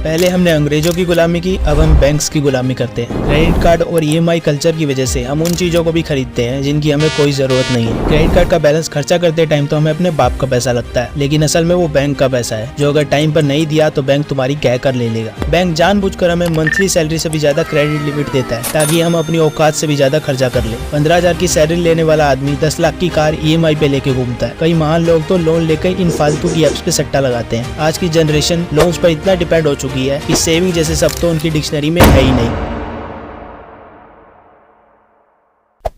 पहले हमने अंग्रेजों की गुलामी की, अब हम बैंक्स की गुलामी करते हैं। क्रेडिट कार्ड और ईएमआई कल्चर की वजह से हम उन चीजों को भी खरीदते हैं जिनकी हमें कोई जरूरत नहीं है। क्रेडिट कार्ड का बैलेंस खर्चा करते टाइम तो हमें अपने बाप का पैसा लगता है, लेकिन असल में वो बैंक का पैसा है जो अगर टाइम पर नहीं दिया तो बैंक तुम्हारी कह कर ले लेगा। बैंक जानबूझकर हमें मंथली सैलरी से भी ज्यादा क्रेडिट लिमिट देता है ताकि हम अपनी औकात से भी ज्यादा खर्चा कर ले। 15,000 की सैलरी लेने वाला आदमी 10 लाख की कार ईएमआई पे लेके घूमता है। कई महान लोग तो लोन लेकर इन फालतू की एप्स पे सट्टा लगाते हैं। आज की जनरेशन लोन्स पर इतना डिपेंड हो चुकी है कि सेविंग जैसे शब्द तो उनकी डिक्शनरी में है ही नहीं।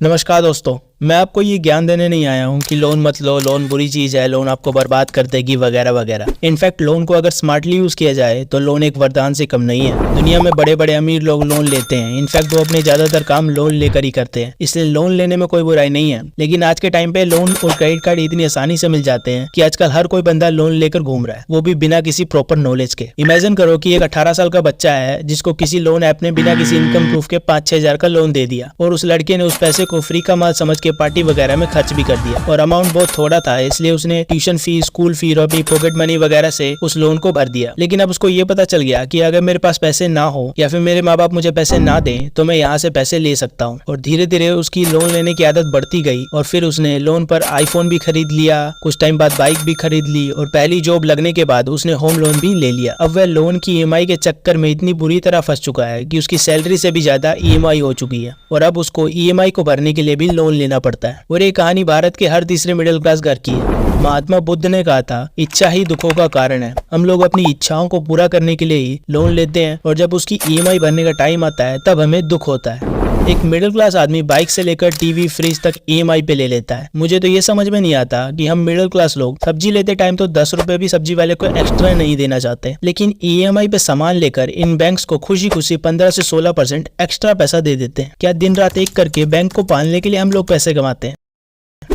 नमस्कार दोस्तों, मैं आपको ये ज्ञान देने नहीं आया हूँ कि लोन मत लो, लोन बुरी चीज है, लोन आपको बर्बाद कर देगी वगैरह वगैरह। इनफैक्ट लोन को अगर स्मार्टली यूज किया जाए तो लोन एक वरदान से कम नहीं है। दुनिया में बड़े बड़े अमीर लोग लोन लेते हैं। इनफैक्ट वो अपने ज्यादातर काम लोन लेकर ही करते हैं, इसलिए लोन लेने में कोई बुराई नहीं है। लेकिन आज के टाइम पे लोन और क्रेडिट कार्ड इतनी आसानी से मिल जाते हैं कि आजकल हर कोई बंदा लोन लेकर घूम रहा है, वो भी बिना किसी प्रॉपर नॉलेज के। इमेजिन करो कि एक 18 साल का बच्चा है जिसको किसी लोन ऐप ने बिना किसी इनकम प्रूफ के 5-6 हजार का लोन दे दिया और उस लड़के ने उस पैसे को फ्री का माल समझ के पार्टी वगैरह में खर्च भी कर दिया। और अमाउंट बहुत थोड़ा था, इसलिए उसने ट्यूशन फीस, स्कूल फी और अपनी पॉकेट मनी वगैरह से उस लोन को भर दिया। लेकिन अब उसको ये पता चल गया कि अगर मेरे पास पैसे ना हो या फिर मेरे माँ बाप मुझे पैसे ना दें तो मैं यहाँ से पैसे ले सकता हूँ। और धीरे धीरे उसकी लोन लेने की आदत बढ़ती गई और फिर उसने लोन पर आईफोन भी खरीद लिया, कुछ टाइम बाद बाइक भी खरीद ली और पहली जॉब लगने के बाद उसने होम लोन भी ले लिया। अब वह लोन की ईएमआई के चक्कर में इतनी बुरी तरह फंस चुका है कि उसकी सैलरी से भी ज्यादा ईएमआई हो चुकी है और अब उसको ईएमआई को भरने के लिए भी लोन लेना पड़ता है। और ये कहानी भारत के हर तीसरे मिडिल क्लास घर की है। महात्मा बुद्ध ने कहा था, इच्छा ही दुखों का कारण है। हम लोग अपनी इच्छाओं को पूरा करने के लिए ही लोन लेते हैं और जब उसकी ईएमआई भरने का टाइम आता है तब हमें दुख होता है। एक मिडिल क्लास आदमी बाइक से लेकर टीवी, फ्रिज तक ईएमआई पे ले लेता है। मुझे तो ये समझ में नहीं आता कि हम मिडिल क्लास लोग सब्जी लेते टाइम तो 10 रुपए भी सब्जी वाले को एक्स्ट्रा नहीं देना चाहते, लेकिन ईएमआई पे सामान लेकर इन बैंक्स को खुशी खुशी 15 से 16% एक्स्ट्रा पैसा दे देते हैं। क्या दिन रात एक करके बैंक को पालने के लिए हम लोग पैसे कमाते हैं?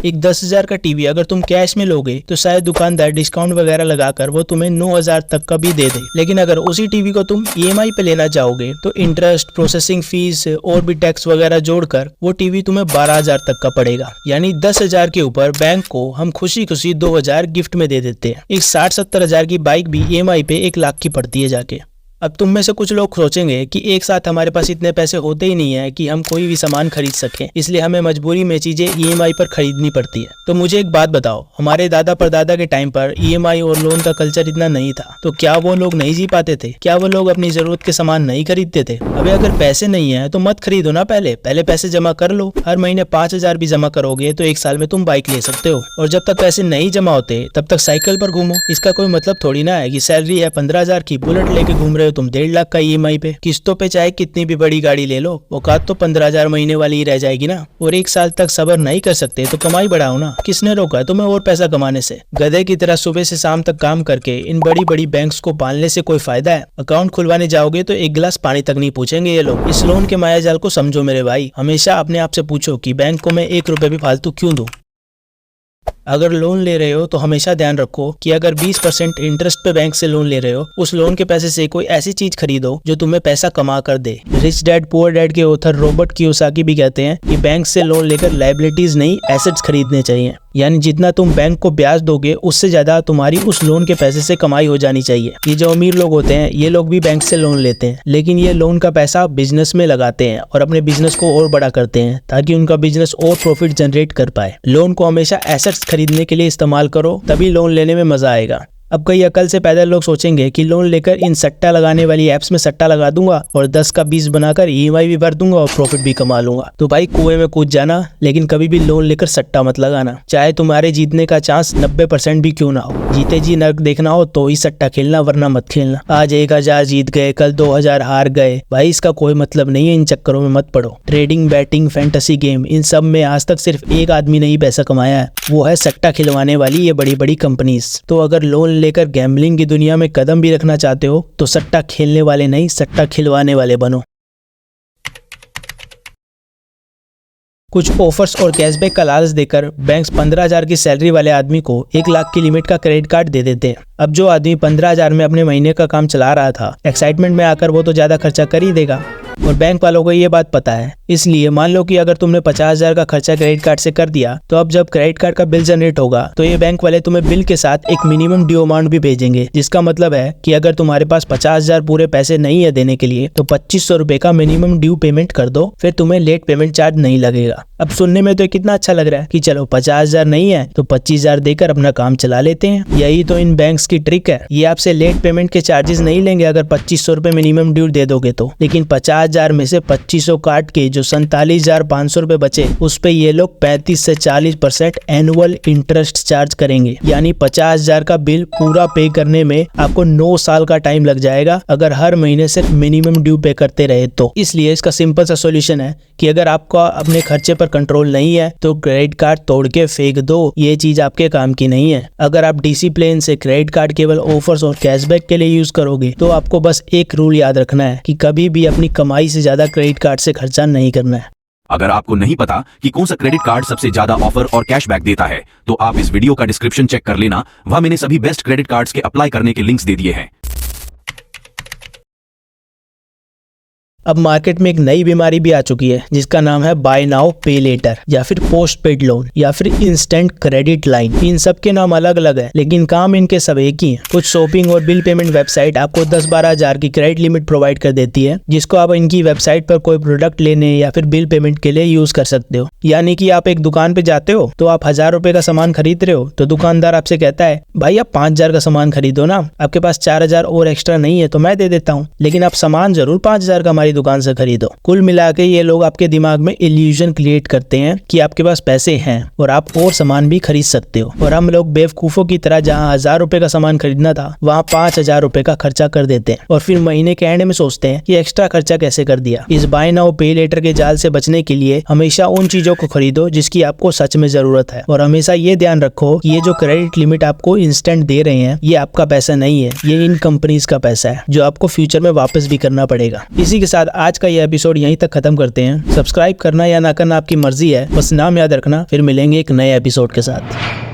एक 10,000 का टीवी अगर तुम कैश में लोगे तो शायद दुकानदार डिस्काउंट वगैरह लगाकर वो तुम्हें 9,000 तक का भी दे दे। लेकिन अगर उसी टीवी को तुम ईएमआई पे लेना चाहोगे तो इंटरेस्ट, प्रोसेसिंग फीस और भी टैक्स वगैरह जोड़कर वो टीवी तुम्हें 12,000 तक का पड़ेगा। यानी 10,000 के ऊपर बैंक को हम खुशी खुशी 2,000 गिफ्ट में दे देते हैं। एक 60-70 हजार की बाइक भी ईएमआई पे 1 लाख की पड़ती है जाके। अब तुम में से कुछ लोग सोचेंगे कि एक साथ हमारे पास इतने पैसे होते ही नहीं है कि हम कोई भी सामान खरीद सकें, इसलिए हमें मजबूरी में चीजें ईएमआई पर खरीदनी पड़ती है। तो मुझे एक बात बताओ, हमारे दादा परदादा के टाइम पर ईएमआई और लोन का कल्चर इतना नहीं था, तो क्या वो लोग नहीं जी पाते थे? क्या वो लोग अपनी जरूरत के सामान नहीं खरीदते थे? अबे अगर पैसे नहीं है तो मत खरीदो ना, पहले पैसे जमा कर लो। हर महीने 5,000 भी जमा करोगे तो 1 साल में तुम बाइक ले सकते हो। और जब तक पैसे नहीं जमा होते तब तक साइकिल पर घूमो। इसका कोई मतलब थोड़ी ना है कि सैलरी है 15,000 की, बुलेट लेके घूम रहे हो तुम 1.5 लाख का ईएमआई पे। किस्तों पे चाहे कितनी भी बड़ी गाड़ी ले लो, औकात तो 15,000 महीने वाली ही रह जाएगी ना। और 1 साल तक सब्र नहीं कर सकते तो कमाई बढ़ाओ ना। किसने रोका है तुम्हें और पैसा कमाने से? गधे की तरह सुबह से शाम तक काम करके इन बड़ी बड़ी बैंक्स को पालने से कोई फायदा है? अकाउंट खुलवाने जाओगे तो 1 गिलास पानी तक नहीं पूछेंगे ये लोग। इस लोन के मायाजाल को समझो मेरे भाई। हमेशा अपने आप से पूछो कि बैंक को मैं 1 रुपए भी फालतू क्यों दूं। अगर लोन ले रहे हो तो हमेशा ध्यान रखो कि अगर 20% इंटरेस्ट पे बैंक से लोन ले रहे हो, उस लोन के पैसे से कोई ऐसी चीज खरीदो जो तुम्हें पैसा कमा कर दे। रिच डैड पुअर डैड के ऑथर रॉबर्ट कियोसाकी भी कहते हैं कि बैंक से लोन लेकर लायबिलिटीज नहीं, एसेट्स खरीदने चाहिए। यानी जितना तुम बैंक को ब्याज दोगे उससे ज्यादा तुम्हारी उस लोन के पैसे से कमाई हो जानी चाहिए। ये जो अमीर लोग होते हैं ये लोग भी बैंक से लोन लेते हैं, लेकिन ये लोन का पैसा बिजनेस में लगाते हैं और अपने बिजनेस को और बड़ा करते हैं ताकि उनका बिजनेस और प्रॉफिट जनरेट कर पाए। लोन को हमेशा एसेट्स खरीदने के लिए इस्तेमाल करो, तभी लोन लेने में मजा आएगा। अब कई अकल से पैदल लोग सोचेंगे कि लोन लेकर इन सट्टा लगाने वाली एप्स में सट्टा लगा दूंगा और 10 का 20 बनाकर ईएमआई भी भर दूंगा और प्रॉफिट भी कमा लूंगा। तो भाई कुएं में कूद जाना, लेकिन कभी भी लोन लेकर सट्टा मत लगाना। चाहे तुम्हारे जीतने का चांस 90% भी क्यों ना हो। जीते जी नर्क देखना हो तो ही सट्टा खेलना, वरना मत खेलना। आज 1,000 जीत गए, कल 2,000 हार गए, भाई इसका कोई मतलब नहीं है। इन चक्करों में मत पड़ो। ट्रेडिंग, बैटिंग, फैंटेसी गेम, इन सब में आज तक सिर्फ एक आदमी ने ही पैसा कमाया है, वो है सट्टा खिलवाने वाली ये बड़ी बड़ी कंपनीज। तो अगर लोन लेकर गैम्बलिंग की दुनिया में कदम भी रखना चाहते हो तो सट्टा खेलने वाले नहीं, सट्टा खिलवाने वाले बनो। कुछ ऑफर्स और कैशबैक का लालच देकर बैंक्स 15,000 की सैलरी वाले आदमी को 1 लाख की लिमिट का क्रेडिट कार्ड दे देते हैं। अब जो आदमी 15,000 में अपने महीने का काम चला रहा था, एक्साइटमेंट में आकर वो तो ज्यादा खर्चा कर ही देगा। और बैंक वालों को ये बात पता है। इसलिए मान लो कि अगर तुमने 50,000 का खर्चा क्रेडिट कार्ड से कर दिया, तो अब जब क्रेडिट कार्ड का बिल जनरेट होगा तो ये बैंक वाले तुम्हें बिल के साथ एक मिनिमम ड्यू अमाउंट भी भेजेंगे, जिसका मतलब है कि अगर तुम्हारे पास 50,000 पूरे पैसे नहीं है देने के लिए, तो 2500 रुपए का मिनिमम ड्यू पेमेंट कर दो, फिर तुम्हें लेट पेमेंट चार्ज नहीं लगेगा। अब सुनने में तो कितना अच्छा लग रहा है कि चलो 50,000 नहीं है तो 25,000 देकर अपना काम चला लेते हैं। यही तो इन बैंक्स की ट्रिक है। ये आपसे लेट पेमेंट के चार्जेस नहीं लेंगे अगर 2500 रुपए मिनिमम ड्यू दे दोगे तो, लेकिन 50,000 में से 2500 काट के जो 47,500 रुपए बचे, उस पे ये लोग 35 से 40% एनुअल इंटरेस्ट चार्ज करेंगे। यानी 50,000 का बिल पूरा पे करने में आपको 9 साल का टाइम लग जाएगा अगर हर महीने सिर्फ मिनिमम ड्यू पे करते रहे तो। इसलिए इसका सिंपल सा सोल्यूशन है कि अगर आपका अपने खर्चे पर कंट्रोल नहीं है तो क्रेडिट कार्ड तोड़ के फेंक दो। ये चीज आपके काम की नहीं है। अगर आप डिसिप्लिन से क्रेडिट कार्ड केवल ऑफर्स और कैशबैक के लिए यूज करोगे तो आपको बस एक रूल याद रखना है कि कभी भी अपनी कमाई से ज्यादा क्रेडिट कार्ड से खर्चा नहीं करना है। अगर आपको नहीं पता कि कौन सा क्रेडिट कार्ड सबसे ज्यादा ऑफर और कैशबैक देता है, तो आप इस वीडियो का डिस्क्रिप्शन चेक कर लेना। वहां मैंने सभी बेस्ट क्रेडिट कार्ड्स के अप्लाई करने के लिंक्स दे दिए हैं। अब मार्केट में एक नई बीमारी भी आ चुकी है जिसका नाम है बाय नाउ पे लेटर, या फिर पोस्ट पेड लोन, या फिर इंस्टेंट क्रेडिट लाइन। इन सब के नाम अलग अलग है लेकिन काम इनके सब एक ही है। कुछ शॉपिंग और बिल पेमेंट वेबसाइट आपको 10-12 हजार की क्रेडिट लिमिट प्रोवाइड कर देती है, जिसको आप इनकी वेबसाइट पर कोई प्रोडक्ट लेने या फिर बिल पेमेंट के लिए यूज कर सकते हो। यानी कि आप एक दुकान पे जाते हो तो आप 1000 रुपए का सामान खरीद रहे हो, तो दुकानदार आपसे कहता है भाई आप 5000 का सामान खरीदो ना, आपके पास 4000 और एक्स्ट्रा नहीं है तो मैं दे देता हूँ, लेकिन आप सामान जरूर 5000 का हमारी दुकान से खरीदो। कुल मिला के ये लोग आपके दिमाग में इल्यूजन क्रिएट करते हैं कि आपके पास पैसे हैं और आप और सामान भी खरीद सकते हो, और हम लोग बेवकूफों की तरह जहाँ 1000 रुपए का सामान खरीदना था वहाँ 5000 रुपए का खर्चा कर देते हैं, और फिर महीने के एंड में सोचते हैं कि एक्स्ट्रा खर्चा कैसे कर दिया। इस बाय नाउ पे लेटर के जाल से बचने के लिए हमेशा उन चीजों को खरीदो जिसकी आपको सच में जरूरत है, और हमेशा ये ध्यान रखो कि ये जो क्रेडिट लिमिट आपको इंस्टेंट दे रहे हैं ये आपका पैसा नहीं है, ये इन कंपनीज का पैसा है जो आपको फ्यूचर में वापस भी करना पड़ेगा। इसी के साथ आज का ये एपिसोड यहीं तक खत्म करते हैं। सब्सक्राइब करना या ना करना आपकी मर्जी है, बस नाम याद रखना। फिर मिलेंगे एक नए एपिसोड के साथ।